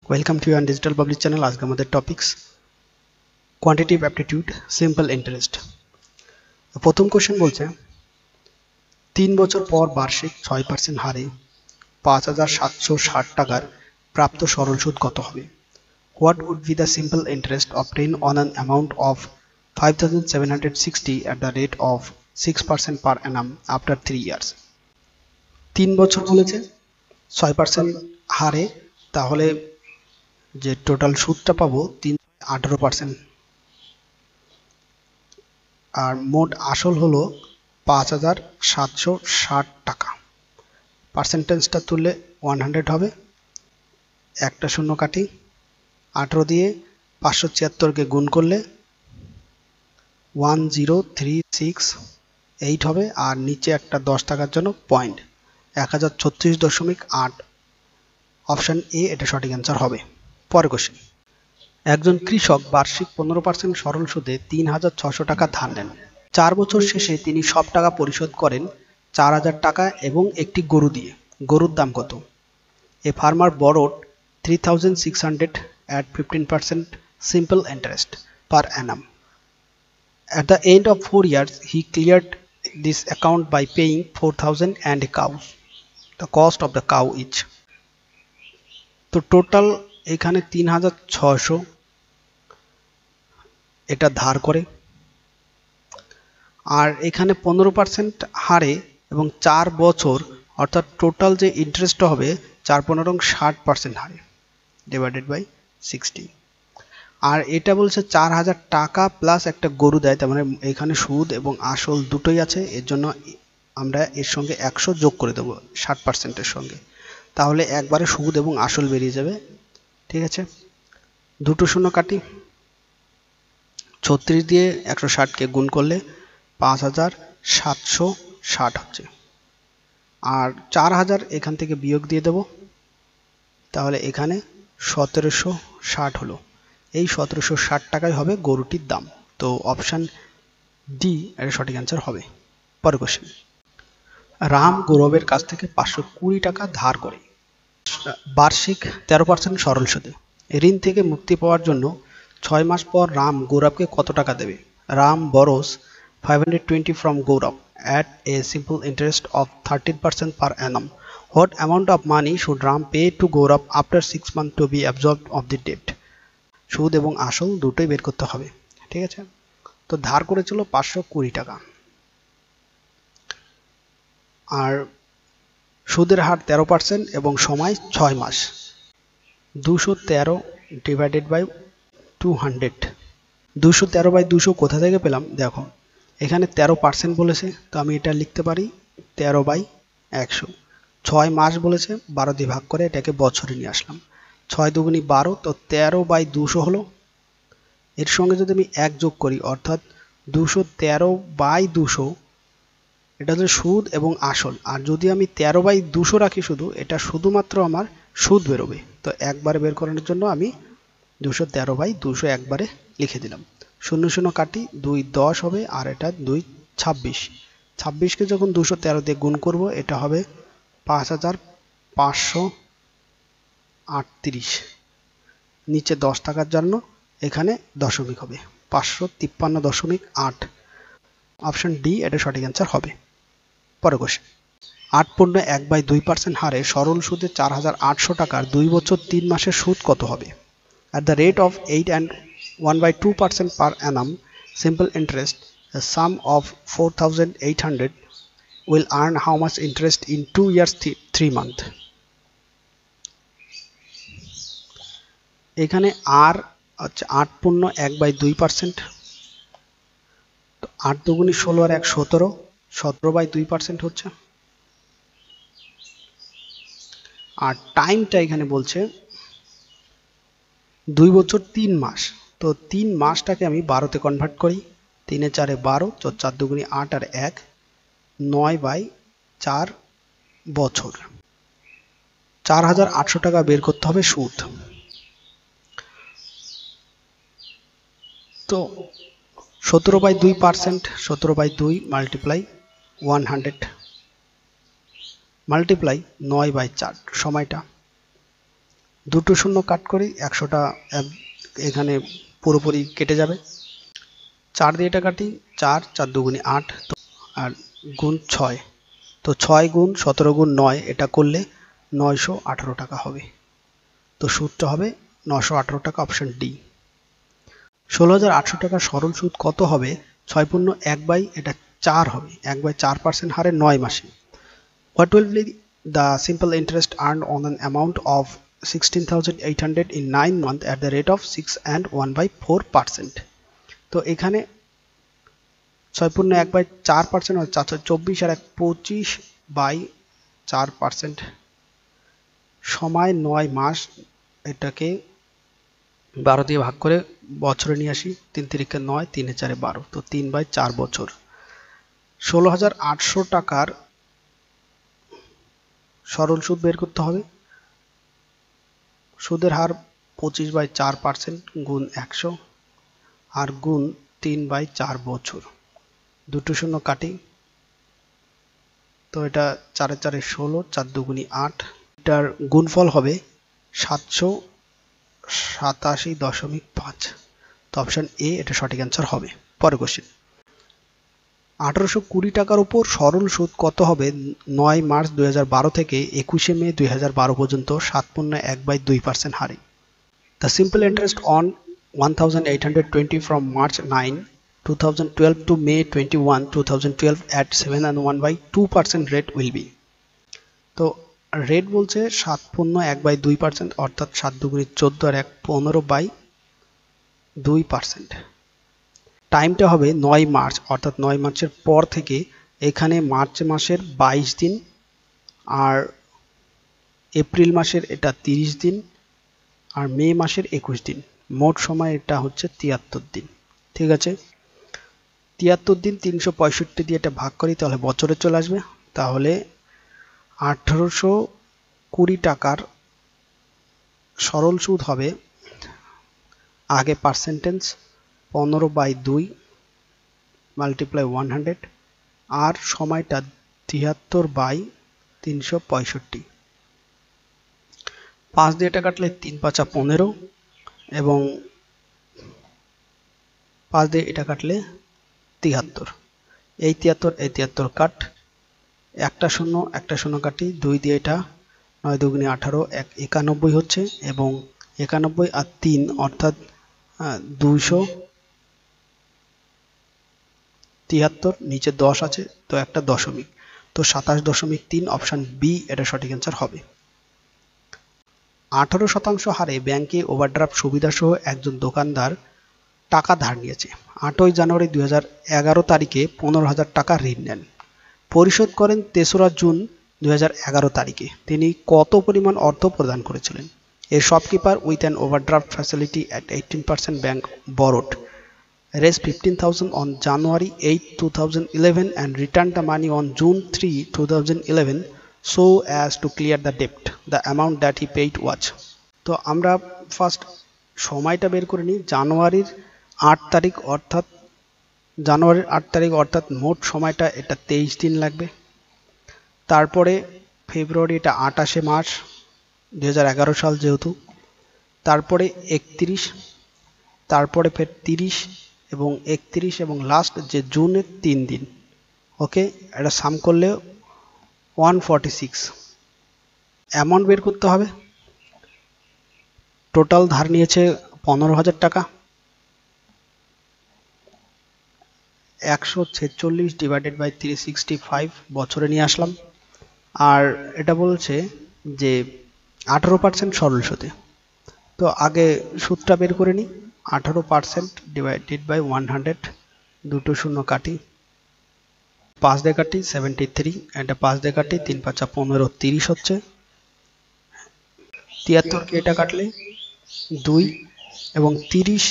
Welcome to your digital public channel. आज का हमारे topics quantitative aptitude simple interest. प्रथम क्वेश्चन बोलছে 3 বছর পর বার্ষিক 6% হারে 5760 টাকার প্রাপ্ত সরল সুদ কত হবে? What would be the simple interest obtained on an amount of 5760 at the rate of 6% per annum after 3 years? 3 বছর বলেছে 6% হারে, তাহলে যে টোটাল সুদটা পাবো 18%, আর মোট আসল হলো 5760 টাকা। পার্সেন্টেজটা তুললে 100 হবে, একটা শূন্য কাটি, 18 দিয়ে 576কে গুণ করলে 10368 হবে, আর নিচে একটা 10 টাকার জন্য পয়েন্ট 1036.8। অপশন এ এটা সঠিক অ্যান্সার হবে। পরের কোশ্চেন, একজন কৃষক বার্ষিক 15% সরল সুদে 3600 টাকা ধার নেন। 4 বছর শেষে তিনি সব টাকা পরিশোধ করেন 4000 টাকা এবং একটি গরু দিয়ে। গরুর দাম কত? A farmer borrowed 3600 at 15% simple interest per annum. At the end of 4 years, he cleared this account by paying 4000 and a cow. The cost of the cow is, তো টোটাল এখানে 3600 এটা ধার করে, আর এখানে 15% হারে এবং 4 বছর, অর্থাৎ টোটাল যে ইন্টারেস্ট হবে 4×15 60% হারে ডিভাইডেড বাই 60। আর এটা বলছে 4000 টাকা প্লাস একটা গরু দেয়, তার মানে এখানে সুদ এবং আসল দুটোই আছে, এর জন্য আমরা এর সঙ্গে 100 যোগ করে দেবো 60%-এর সঙ্গে, তাহলে একবারে সুদ এবং আসল বেরিয়ে যাবে। ঠিক আছে, দুটো শূন্য কাটি, 36 দিয়ে 160কে গুণ করলে 5760 হচ্ছে, আর 4000 এখান থেকে বিয়োগ দিয়ে দেব, তাহলে এখানে 1760 হলো। এই 1760 টাকাই হবে গরুটির দাম। তো অপশান ডি এর সঠিক অ্যান্সার হবে। পরের কোশ্চেন, রাম গৌরবের কাছ থেকে 520 টাকা ধার করে বার্ষিক 13% সরল সুদে। ঋণ থেকে মুক্তি পাওয়ার জন্য 6 মাস পর রাম গৌরবকে কত টাকা দেবে? Ram borrows 520 from Gaurav at a simple interest of 13% per annum. What amount of money should Ram pay to Gaurav after 6 months to be absorbed of the debt? সুদ এবং আসল দুটোই বের করতে হবে। ঠিক আছে, তো ধার করেছিল 520 টাকা, আর সুদের হার 13% এবং সময় 6 মাস। 213 ডিভাইডেড বাই 200। 213/200 কোথা থেকে পেলাম? দেখো এখানে 13% বলেছে, তো আমি এটা লিখতে পারি 13/100। 6 মাস বলেছে, 12 দিয়ে ভাগ করে এটাকে বছরে নিয়ে আসলাম। 6 দুগুণী 12, তো 13/200 হলো। এর সঙ্গে যদি আমি 1 যোগ করি, অর্থাৎ 213/200, এটা হচ্ছে সুদ এবং আসল। আর যদি আমি 13/200 রাখি শুধু, এটা শুধুমাত্র আমার সুদ বেরোবে। তো একবারে বের করানোর জন্য আমি 213/200 একবারে লিখে দিলাম। 0 0 কাটি, 2 10 হবে, আর এটা 2 26। 26কে যখন 213 দিয়ে গুণ করব, এটা হবে 5538। নিচে 10 টাকার জন্য এখানে দশমিক হবে, 553.8। অপশন ডি এটা সঠিক অ্যান্সার হবে। পরের কোশ্চেন, 8.1/2% হারে সরল সুদে 4800 টাকার 2 বছর 3 মাসের সুদ কত হবে? At the rate of 8 and 1/2% per annum simple interest, a sum of 4800 will earn how much interest in 2 years 3 months? এখানে আর হচ্ছে 8.1/2%, তো 8 দুগুণী 16 আর 1 17, 17/2% হচ্ছে। আর টাইমটা এখানে বলছে 2 বছর 3 মাস, তো 3 মাসটাকে আমি 12তে কনভার্ট করি। 3 এ 4 এ 12, তো 4 দুগুণী 8 আর 1 9/4 বছর। 4800 টাকা বের করতে হবে সুদ। তো 17/2%, 17/2 মাল্টিপ্লাই 100 মাল্টিপ্লাই 9/4, সময়টা দুটো শূন্য কাট করি, 100টা এখানে পুরোপুরি কেটে যাবে। 4 দিয়ে এটা কাটি, 4 4 দুগুণে 8, আর গুণ 6, তো 6 গুণ 17 গুণ 9 এটা করলে 918 টাকা হবে। তো সুদটা হবে 918 টাকা, অপশন ডি। 16,800 টাকা সরল সুদ কত হবে? 6/1 এটা 4 হবে, 1/4% হারে 9 মাসে। What will be the simple interest earned on an amount of 16,800 in 9 months at the rate of 6 and 1/4%? তো এখানে 6/1/4% আর 24 আর 25/4% সময় 9 মাস। এটাকে 12 দিয়ে ভাগ করে বছরে নিয়ে আসি, 3 তিরিকে 9, 3 এ 4 12, তো 3/4 বছর। 16,800 টাকার সরল সুদ বের করতে হবে। সুদের হার 25/4% গুণ 100 আর গুণ 3/4 বছর। দুটো শূন্য কাটি, তো এটা 4 এ 4 16, 4 দুগুণে 8, এটার গুণফল হবে 787.5। তো অপশন এ এটা সঠিক অ্যান্সার হবে। পরের কোশ্চেন, 1820 টাকার উপর সরল সুদ কত হবে 9 মার্চ 2012 থেকে 21 মে 2012 পর্যন্ত 7/1/2% হারে? The simple interest on 1,820 from March 9, 2012 to May 21, 2012 at 7 and 1/2% rate will be. তো রেট বলছে 7/1/2%, অর্থাৎ 7 দুগুণে 14 আর 1 15/2%। টাইমটা হবে 9 মার্চ, অর্থাৎ 9 মার্চের পর থেকে এখানে মার্চ মাসের 22 দিন আর এপ্রিল মাসের এটা 30 দিন আর মে মাসের 21 দিন, মোট সময় এটা হচ্ছে 73 দিন। ঠিক আছে, 73 দিন 365 দিয়ে এটা ভাগ করি, তাহলে বছরে চলে আসবে। তাহলে 1820 টাকার সরল সুদ হবে, আগে পার্সেন্টেজ 15/2 মাল্টিপ্লাই 100 আর সময়টা 73/365। 5 দিয়ে এটা কাটলে 3 5 15 এবং 5 দিয়ে এটা কাটলে 73, এই 73 এই 73 কাট, একটা শূন্য কাটি, 2 দিয়ে এটা 9 দুগুণে 18, 91 হচ্ছে এবং 91 আর 3 অর্থাৎ 273, নিচে 10 আছে তো একটা দশমিক, তো 27.3, অপশন বি এটা সঠিক অ্যান্সার হবে। 18% হারে ব্যাংকে ওভারড্রাফট সুবিধা সহ একজন দোকানদার টাকা ধার নিয়েছে। 8 জানুয়ারি 2011 তারিখে 15,000 টাকা ঋণ নেন, পরিশোধ করেন 3রা জুন 2011 তারিখে। তিনি কত পরিমাণ অর্থ প্রদান করেছিলেন? এ shopkeeper with an overdraft facility at 18% bank borrowed raised 15,000 on January 8, 2011 and returned the money on June 3, 2011 so as to clear the debt. The amount that he paid was. তো আমরা ফার্স্ট সময়টা বের করে নিই। জানুয়ারির 8 তারিখ অর্থাৎ মোট সময়টা এটা 23 দিন লাগবে। তারপরে ফেব্রুয়ারি এটা 28 মার্চ 2011 সাল যেহেতু, তারপরে 31, তারপরে ফের 30 এবং 31 এবং লাস্ট যে জুনের 3 দিন। ওকে, এটা সাম করলে 146। অ্যামাউন্ট বের করতে হবে। টোটাল ধার নিয়েছে 15,000 টাকা, 146 ডিভাইডেড বাই 365 বছরে নিয়ে আসলাম। আর এটা বলছে যে 18% সরল সুদে। তো আগে সুদটা বের করে নিই। 18% ডিভাইডেড বাই 100, দুটো শূন্য কাটি, 5 দিয়ে কাটি 73, এটা 5 দিয়ে কাটি 3 5 15, 30 হচ্ছে। 73কে এটা কাটলে 2 এবং 30,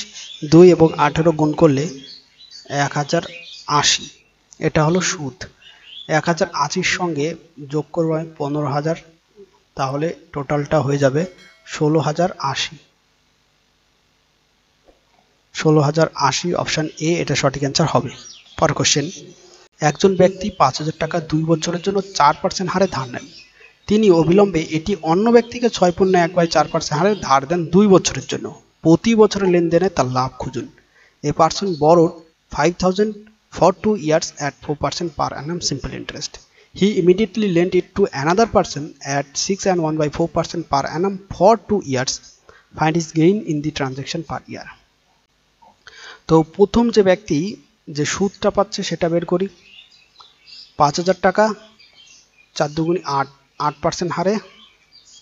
2 এবং 18 গুণ করলে 1080, এটা হলো সুদ। 1080 সঙ্গে যোগ করবো আমি 15,000, তাহলে টোটালটা হয়ে যাবে 16,080। 16,080, অপশন এ এটা সঠিক অ্যান্সার হবে। পরের কোশ্চেন, একজন ব্যক্তি 5,000 টাকা 2 বছরের জন্য 4% হারে ধার নেন। তিনি অবিলম্বে এটি অন্য ব্যক্তিকে 6.1/4% হারে ধার দেন 2 বছরের জন্য। প্রতি বছরের লেনদেনে তার লাভ খুঁজুন। A person borrowed 5,000 for 2 years at 4% per annum simple interest. He immediately lent it to another person at 6.1/4% per annum for 2 years. Find his gain in the transaction per year. তো প্রথম যে ব্যক্তি যে সুদটা পাচ্ছে সেটা বের করি। 5,000 টাকা 4 দুগুণি 8% হারে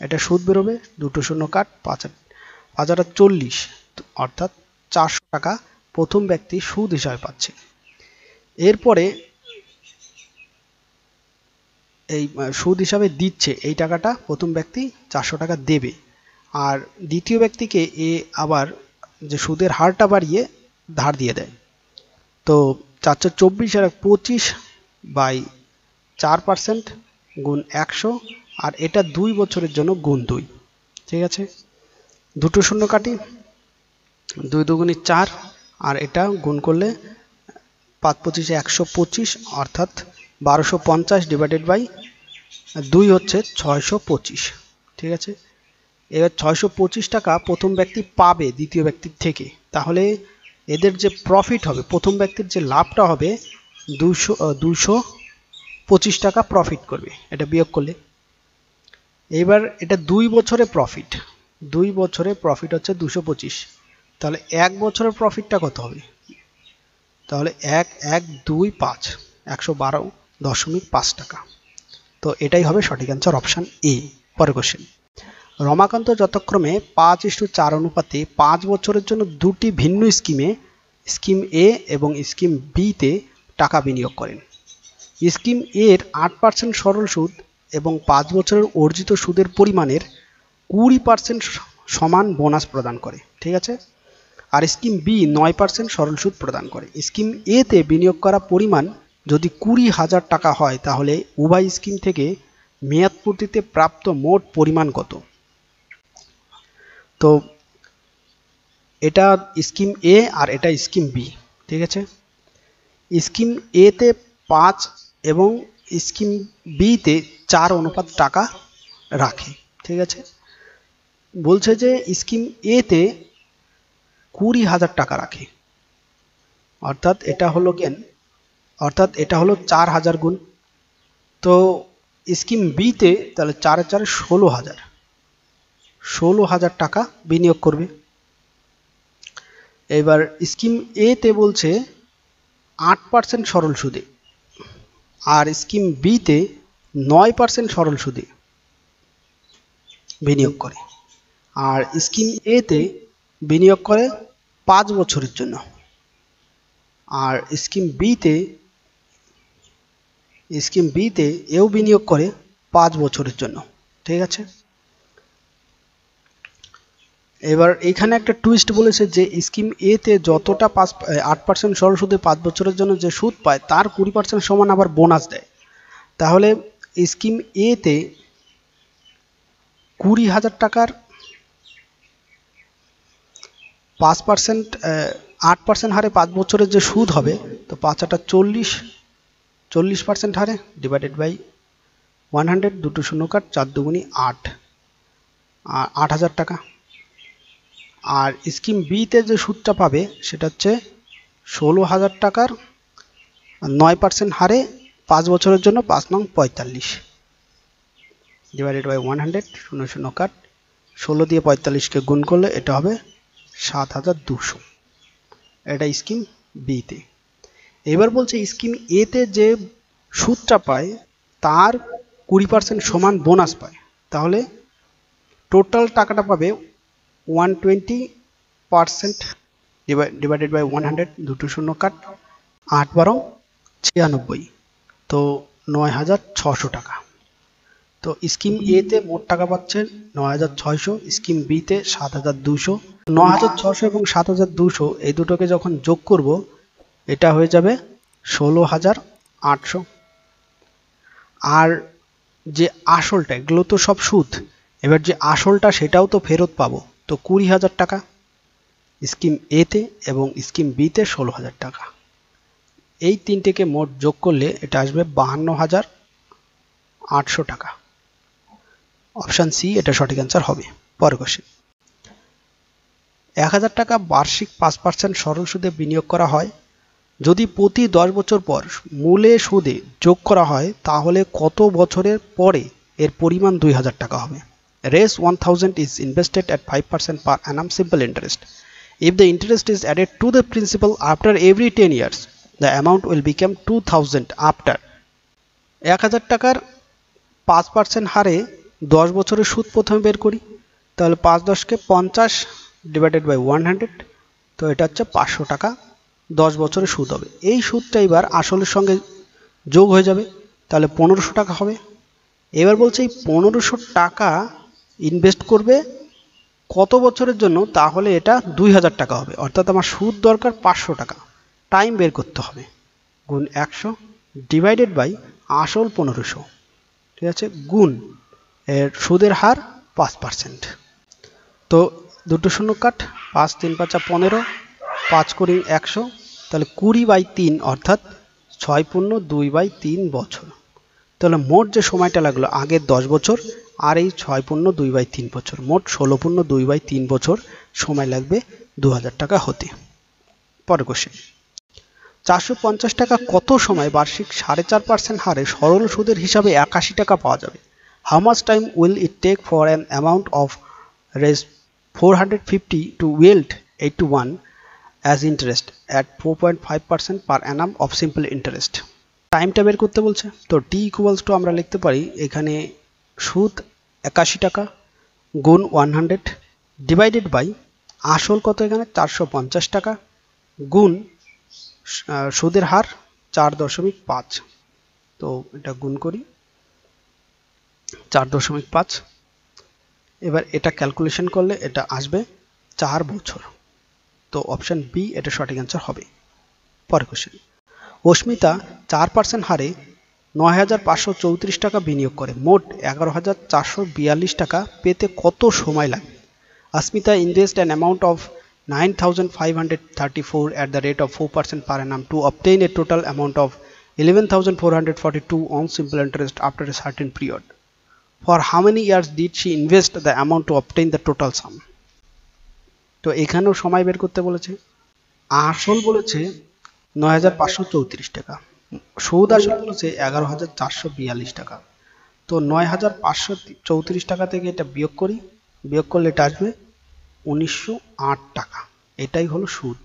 এটা সুদ বেরোবে, দুটো শূন্য কাট, 5,000 40, অর্থাৎ 400 টাকা প্রথম ব্যক্তি সুদ হিসাবে পাচ্ছে। এরপরে এই সুদ হিসাবে দিচ্ছে এই টাকাটা প্রথম ব্যক্তি 400 টাকা দেবে, আর দ্বিতীয় ব্যক্তিকে এ আবার যে সুদের হারটা বাড়িয়ে ধার দিয়ে দেয়। তো 424 আর 25/4% গুণ 100, আর এটা 2 বছরের জন্য গুণ 2। ঠিক আছে, দুটো শূন্য কাটি, 2 দুগুণি 4, আর এটা গুণ করলে 5×25 125, অর্থাৎ 1250 ডিভাইডেড বাই 2 হচ্ছে 625। ঠিক আছে, এবার 625 টাকা প্রথম ব্যক্তি পাবে দ্বিতীয় ব্যক্তির থেকে। তাহলে এদের যে প্রফিট হবে, প্রথম ব্যক্তির যে লাভটা হবে 225 টাকা প্রফিট করবে, এটা বিয়োগ করলে। এবার এটা 2 বছরে প্রফিট, 2 বছরে প্রফিট হচ্ছে 225। তাহলে 1 বছরের প্রফিটটা কত হবে? তাহলে 1,1,2,5 112.5 টাকা। তো এটাই হবে সঠিক অ্যান্সার, অপশান এ। পরের কোশ্চেন, রমাকান্ত যথাক্রমে 5:4 অনুপাতে 5 বছরের জন্য দুটি ভিন্ন স্কিমে, স্কিম এ এবং স্কিম বিতে টাকা বিনিয়োগ করেন। স্কিম এর 8% সরল সুদ এবং 5 বছরের অর্জিত সুদের পরিমাণের 20% সমান বোনাস প্রদান করে। ঠিক আছে, আর স্কিম বি 9% সরল সুদ প্রদান করে। স্কিম এ তে বিনিয়োগ করা পরিমাণ যদি 20,000 টাকা হয়, তাহলে উভয় স্কিম থেকে মেয়াদ পূর্তিতে প্রাপ্ত মোট পরিমাণ কত? তো এটা স্কিম এ আর এটা স্কিম বি। ঠিক আছে, স্কিম এ তে 5 এবং স্কিম বি তে 4 অনুপাত টাকা রাখে। ঠিক আছে, বলছে যে স্কিম এ তে 20,000 টাকা রাখে, অর্থাৎ এটা হলো 4,000 গুণ। তো স্কিম বি তে তাহলে 4 4 16,000 টাকা বিনিয়োগ করবে। এবার স্কিম এ তে বলছে 8% সরল সুদে, আর স্কিম বি তে 9% সরল সুদে বিনিয়োগ করে, আর স্কিম এ তে বিনিয়োগ করে 5 বছরের জন্য, আর স্কিম বিতে এও বিনিয়োগ করে 5 বছরের জন্য। ঠিক আছে, এবার এখানে একটা টুইস্ট বলেছে যে স্কিম এ তে যতটা 8% সরল সুদে 5 বছরের জন্য যে সুদ পায় তার 20% সমান আবার বোনাস দেয়। তাহলে স্কিম এ তে 20,000 টাকার 8% হারে 5 বছরের যে সুদ হবে, তো 5 40% হারে ডিভাইডেড বাই 100, দুটো শূন্য কাট, 4 দুগুণি 8, 8,000 টাকা। আর স্কিম বিতে যে সুদটা পাবে সেটা হচ্ছে 16,000 টাকার 9% হারে 5 বছরের জন্য 5 নং 45 ডিভাইডেড বাই 100, শূন্য শূন্য কাট, 16 দিয়ে 45কে গুণ করলে এটা হবে 7,200। এটা স্কিম বিতে। এবার বলছে স্কিম এ তে যে সুদটা পায় তার 20% সমান বোনাস পায়। তাহলে টোটাল টাকাটা পাবে 120% ডিভাইডেড বাই 100, দুটো শূন্য কাট, 8 12 96, তো 9,600 টাকা। তো স্কিম এ তে মোট টাকা পাচ্ছে 9,600, স্কিম বি তে 7,200। 9,600 এবং 7,200 এই দুটোকে যখন যোগ করব এটা হয়ে যাবে 16,800। আর যে আসলটা, এগুলো তো সব সুদ, এবার যে আসলটা সেটাও তো ফেরত পাবো, তো 20,000 টাকা স্কিম এ তে এবং স্কিম বি তে 16,000 টাকা। এই তিনটেকে মোট যোগ করলে এটা আসবে 52,800 টাকা। অপশান সি এটা সঠিক অ্যান্সার হবে। পরের কোশ্চেন, 1000 টাকা বার্ষিক 5% সরল সুদে বিনিয়োগ করা হয়, যদি প্রতি 10 বছর পর মূলে সুদে যোগ করা হয় তাহলে কত বছরের পরে এর পরিমাণ 2000 টাকা হবে? Rs 1000 is invested at 5% per annum simple interest. If the interest is added to the principal after every 10 years, the amount will become 2000 after 1000 টাকার 5% হারে 10 বছরের সুদ প্রথমে বের করি, তাহলে 5 10 কে 50 ডিভাইডেড বাই 100, তো এটা হচ্ছে 500 টাকা 10 বছরের সুদ হবে। এই সুদটা এবার আসলের সঙ্গে যোগ হয়ে যাবে, তাহলে 1500 টাকা হবে। এবার বলছে এই 1500 টাকা ইনভেস্ট করবে কত বছরের জন্য, তাহলে এটা 2000 টাকা হবে। অর্থাৎ আমার সুদ দরকার 500 টাকা, টাইম বের করতে হবে, গুণ 100 ডিভাইডেড বাই আসল 1500, ঠিক আছে, গুণ এর সুদের হার 5%। তো দুটো শূন্য কাট, 5 3 5 15, 5 করি 100, তাহলে 20/3 অর্থাৎ 6/2/3 বছর। তাহলে মোট যে সময়টা লাগলো আগের 10 বছর আর এই 6/2/3 বছর, মোট 16/2/3 বছর সময় লাগবে 2000 টাকা হতে। পরের কোশ্চেন, 450 টাকা কত সময় বার্ষিক 4.5% হারে সরল সুদের হিসাবে 81 টাকা পাওয়া যাবে? How much time will it take for an amount of Rs 450 to yield 81 as interest at 4.5% per annum of simple interest? টাইমটা বের করতে বলছে, তো t ইকুয়ালস টু আমরা লিখতে পারি এখানে সুদ 81 টাকা গুণ 100 ডিভাইডেড বাই আসল কত, এখানে 450 টাকা গুণ সুদের হার 4.5, তো এটা গুণ করি 4.5। এবার এটা ক্যালকুলেশন করলে এটা আসবে 4 বছর, তো অপশান বি এটা সঠিক অ্যান্সার হবে। পরের কোশ্চেন, অস্মিতা 4% হারে 9534 টাকা বিনিয়োগ করে, মোট 11442 টাকা পেতে কত সময় লাগবে? Asmita invest an amount of 9534 at the rate of 4% per annum to obtain a total amount of 11442 on simple interest after a certain period. For how many years did she invest the amount to obtain the total sum? তো এখানেও সময় বের করতে বলেছে। আসল বলেছে 9534 টাকা, সুদ আসল বলেছে 11442 টাকা, তো 9534 টাকা থেকে এটা বিয়োগ করি, বিয়োগ করলে এটা আসবে 1908 টাকা, এটাই হলো সুদ।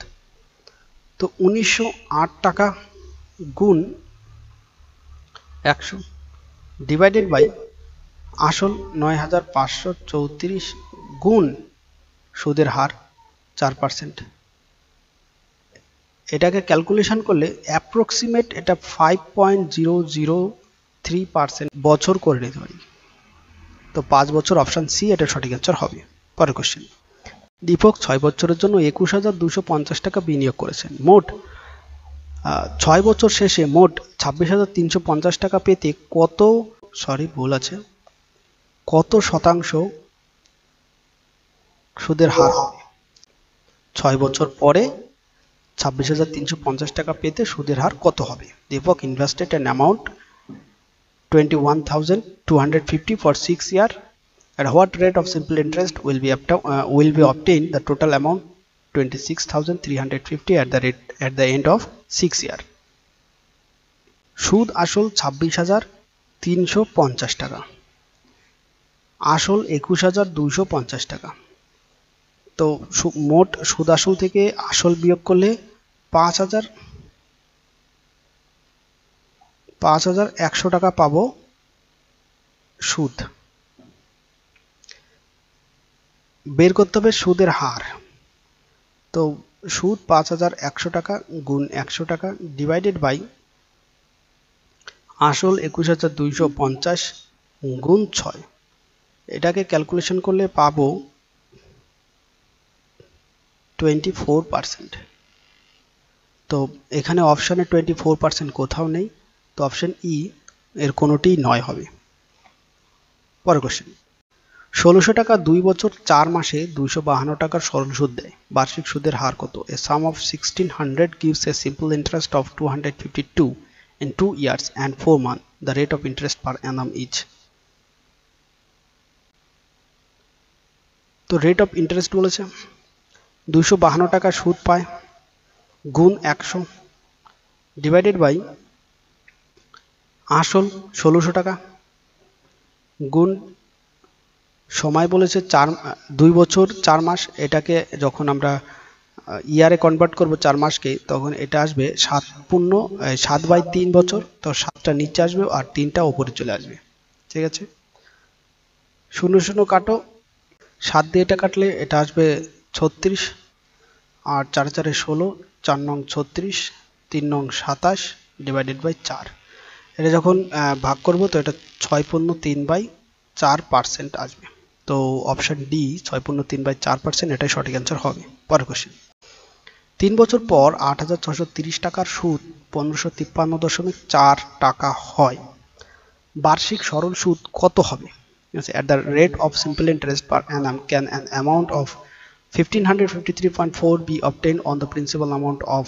তো 1908 টাকা গুণ 100 ডিভাইডেড বাই আসল 9534 গুণ সুদের হার 4%, এটাকে ক্যালকুলেশন করলে অ্যাপ্রক্সিমেট এটা 5.003% বছর করে নিতে পারি, তো 5 বছর অপশান সি এটা সঠিক অ্যান্সার হবে। পরের কোশ্চেন, দীপক 6 বছরের জন্য 21250 টাকা বিনিয়োগ করেছেন, মোট 6 বছর শেষে মোট 26350 টাকা পেতে কত শতাংশ সুদের হার হবে? 6 বছর পরে 26350 টাকা পেতে সুদের হার কত হবে? Deepak invested an amount 21,250 for 6 years. At what rate of simple interest will be obtained the total amount 26,350 at the end of 6 years? সুদ আসল 26,350 টাকা, আসল 21,250 টাকা, তো মোট সুদ আসল থেকে আসল বিয়োগ করলে 5,100 টাকা পাবো সুদ। বের করতে হবে সুদের হার, তো সুদ 5,100 টাকা গুণ 100 টাকা ডিভাইডেড বাই আসল 21,250 গুণ 6, এটাকে ক্যালকুলেশন করলে পাবো 24%। তো এখানে অপশানে 24% কোথাও নেই, তো অপশান ই এর কোনোটিই নয় হবে। পরের কোশ্চেন, 1600 টাকা 2 বছর 4 মাসে 252 টাকার সরল সুদ দেয়, বার্ষিক সুদের হার কত? A sum of 1600 gives a simple interest of 252 in 2 years and 4 months. The rate of interest per annum is? তো রেট অফ ইন্টারেস্ট বলেছে 252 টাকা সুদ পায় গুণ 100 ডিভাইডেড বাই আসল 1600 টাকা গুণ সময় বলেছে 2 বছর 4 মাস। এটাকে যখন আমরা ইয়ারে কনভার্ট করব 4 মাসকে, তখন এটা আসবে 7/3 বছর। তো 7টা নিচে আসবে আর 3টা উপরে চলে আসবে। ঠিক আছে, 0 কাটো, 7 দিয়ে এটা কাটলে এটা আসবে 36, আর 4 4 16, 4 নং 36, 3 নং 27 ডিভাইডেড বাই 4। এটা যখন ভাগ করব তো এটা 6.3/4% আসবে। তো অপশন ডি 6.3/4% এটাই সঠিক অ্যান্সার হবে। পরের কোশ্চেন, 3 বছর পর 8,630 টাকার সুদ 1553.4 টাকা হয়, বার্ষিক সরল সুদ কত হবে? At the rate of simple interest per annum, can an amount of 1553.4 be obtained on the principal amount of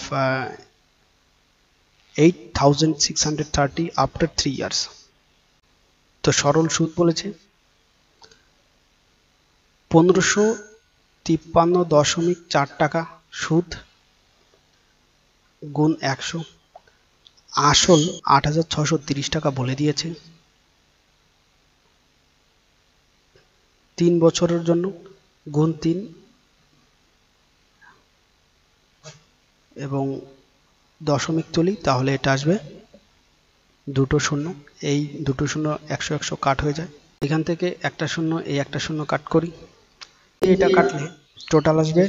8,630 after 3 years? তো সরল সুদ বলেছে 1553.4 টাকা সুদ গুণ 100, আসল 8,630 টাকা বলে দিয়েছে, 3 বছরের জন্য গুণ 3 এবং দশমিক তুলি, তাহলে এটা আসবে 2টো শূন্য। এই 2টো শূন্য 100 100 কাট হয়ে যায়, এখান থেকে একটা শূন্য, এই একটা শূন্য কাট করি, এটা কাটলে টোটাল আসবে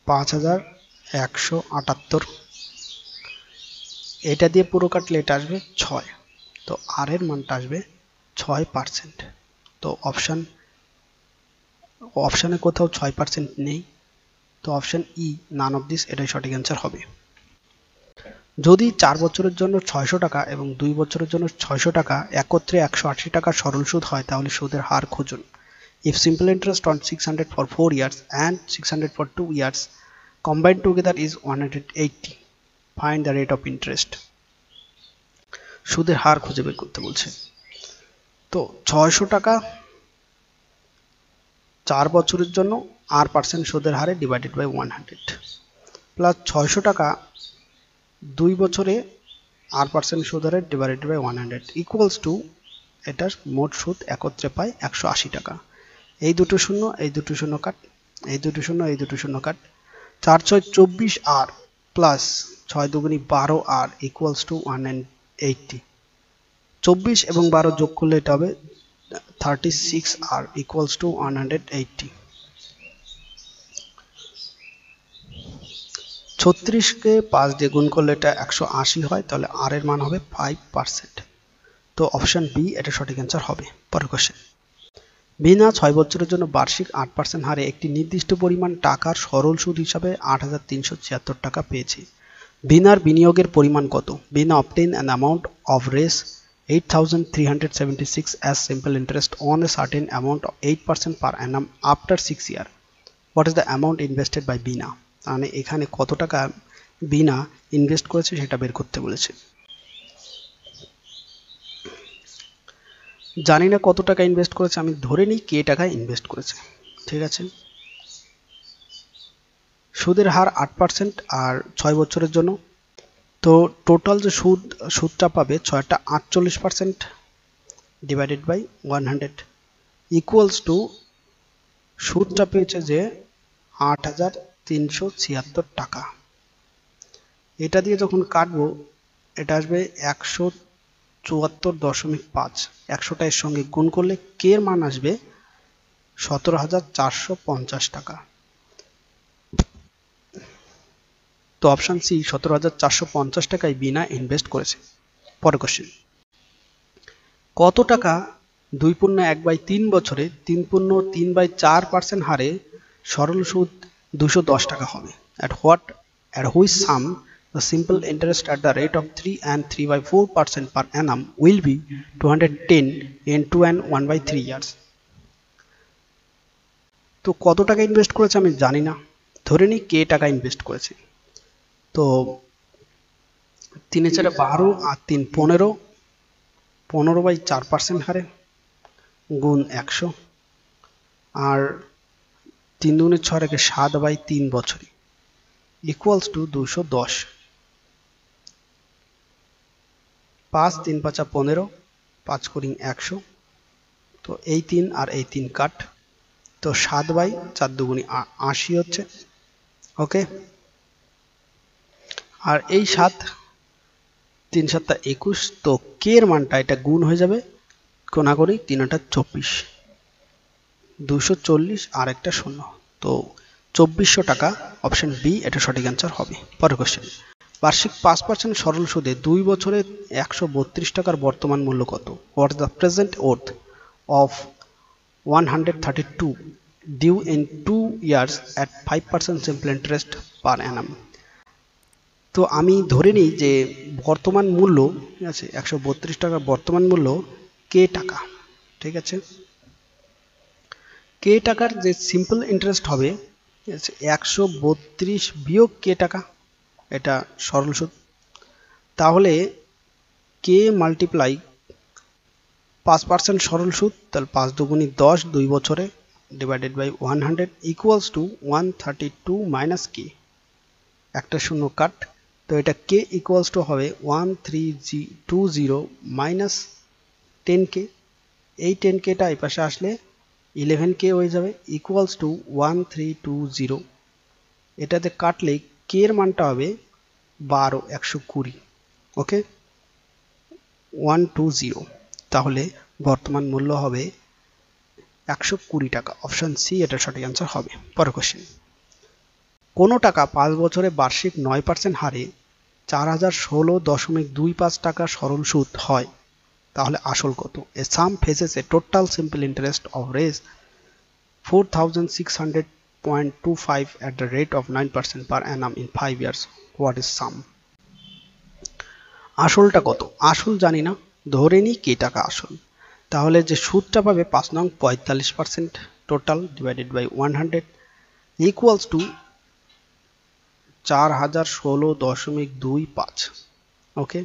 5,178। এটা দিয়ে পুরো কাটলে এটা আসবে 6। তো আর এর মানটা আসবে 6%। তো অপশানে কোথাও 6% নেই, তো option E none of this এটাই সঠিক অ্যান্সার হবে। যদি 4 বছরের জন্য 600 টাকা এবং 2 বছরের জন্য 600 টাকা একত্রে 180 টাকার সরল সুদ হয়, তাহলে সুদের হার খুঁজুন। If simple interest on 600 for 4 years and 600 for 2 years combined together is 180, find the rate of interest. সুদের হার খুঁজে বের করতে বলছে। তো 600 টাকা 4 বছরের জন্য r% সুদের হারে ডিভাইডেড বাই 100 প্লাস 600 টাকা 2 বছরে r% সুদ হারে ডিভাইডেড বাই 100 ইকুয়ালস টু এটার মোট সুদ একত্রে পাই 180 টাকা। এই দুটো শূন্য, এই দুটো শূন্য কাট, এই দুটো শূন্য, এই দুটো শূন্য কাট, 4 6 24 r plus 6 দুগুণী 12 r equals to 180। 24 এবং 12 যোগ করলে এটা হবে 36 r ইকুয়ালস টু 180। 36 কে 5 দিয়ে গুণ করলে এটা 180 হয়, তাহলে r এর মান হবে 5%। তো অপশন বি এটা সঠিক অ্যান্সার হবে। পরের কোশ্চেন, বিনা 6 বছরের জন্য বার্ষিক 8% হারে একটি নির্দিষ্ট পরিমাণ টাকার সরল সুদ হিসাবে 8,376 টাকা পেয়েছে। বিনার বিনিয়োগের পরিমাণ কত? বিনা obtain an amount of raise 8,376 as simple interest on a certain amount of 8% per annum after 6 years. What is the amount invested by বিনা? মানে এখানে কত টাকা বিনা ইনভেস্ট করেছে সেটা বের করতে বলেছে। জানি না কত টাকা ইনভেস্ট করেছে, আমি ধরে নিই কে টাকা ইনভেস্ট করেছে। ঠিক আছে, সুদের হার 8% আর 6 বছরের জন্য। তো টোটাল যে সুদটা পাবে 6টা 48% ডিভাইডেড বাই 100 ইকুয়ালস টু সুদটা পেয়েছে যে 8,376 টাকা। এটা দিয়ে যখন কাটবো এটা আসবে 174.5। 100টা এর সঙ্গে গুণ করলে কে এর মান আসবে 17,450 টাকা। তো অপশন সি 17,450 টাকায় বিনা ইনভেস্ট করেছে। পরের কোশ্চেন, কত টাকা 2.1/3 বছরে 3.3/4% হারে সরল সুদ 210 টাকা হবে? at which sum the simple interest at the rate of 3 and 3/4% per annum will be 210 in 2 and 1/3 years. তো কত টাকা ইনভেস্ট করেছে আমি জানি না, ধরে নিই কে টাকা ইনভেস্ট করেছে। তো 3 4 12 আর 3 15, 15/4% হারে গুণ 100 আর 3 দুগুণে 6 রেখে 7/3 বছরে ইকুয়ালস টু 210। 5 3 5 15, 5 করি 100, তো এই 3 আর এই 3 কাট, তো 7/4 দুগুণে 80 হচ্ছে। ওকে, আর এই 7 3 7 21, তো কে এর মানটা এটা গুণ হয়ে যাবে, কোনা করি 3 8 24, 240 আর একটা 0, তো 2400 টাকা। অপশন বি এটা সঠিক অ্যান্সার হবে। পরের কোশ্চেন, বার্ষিক 5% সরল সুদে 2 বছরে 132 টাকার বর্তমান মূল্য কত? What is the present worth of 132 due in 2 years at 5% simple interest per annum. তো আমি ধরে নিই যে বর্তমান মূল্য, ঠিক আছে, 132 টাকার বর্তমান মূল্য কে টাকা, ঠিক আছে। কে টাকার যে সিম্পল ইন্টারেস্ট হবে 132 বিয়োগ কে টাকা, এটা সরল সুদ। তাহলে কে মাল্টিপ্লাই 5% সরল সুদ, তাহলে 5 দুগুণি 10 2 বছরে divided by 100 equals to 132 minus কে, একটা শূন্য কাট, তো এটা কে ইকুয়ালস টু হবে 1320 মাইনাস 10k। এই 10kটা এই পাশে আসলে 11k হয়ে যাবে ইকুয়ালস টু 1320। এটাতে কাটলে কে এর মানটা হবে 12 120। ওকে, 120, তাহলে বর্তমান মূল্য হবে 120 টাকা। অপশন সি এটা সঠিক অ্যান্সার হবে। পরের কোশ্চেন, কোনো টাকা 5 বছরে বার্ষিক 9% হারে 4016.25 টাকা সরল সুদ হয়, তাহলে আসল কত? A sum fetches a total simple interest of রেস 4600.25 at the rate of 9% per annum in 5 years. What is sum? আসলটা কত? আসল জানি না, ধরে নিই কে টাকা আসল। তাহলে যে সুদটা পাবে 5 নং 45% total divided by 100 equals to 4016.25। Okay,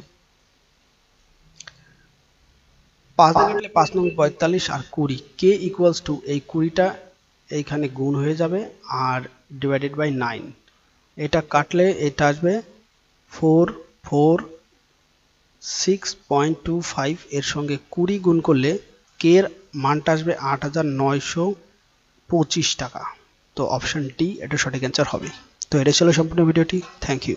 5 দিয়ে কাটলে 5 নং 45 আর 20, কে ইকুয়ালস টু এই 20টা এইখানে গুণ হয়ে যাবে আর ডিভাইডেড বাই 9, এটা কাটলে এটা আসবে 446.25, এর সঙ্গে 20 গুণ করলে কে এর মানটা আসবে 8925 টাকা। তো অপশন ডি এটা সঠিক অ্যান্সার হবে। তো এটা ছিল সম্পূর্ণ ভিডিওটি। Thank you.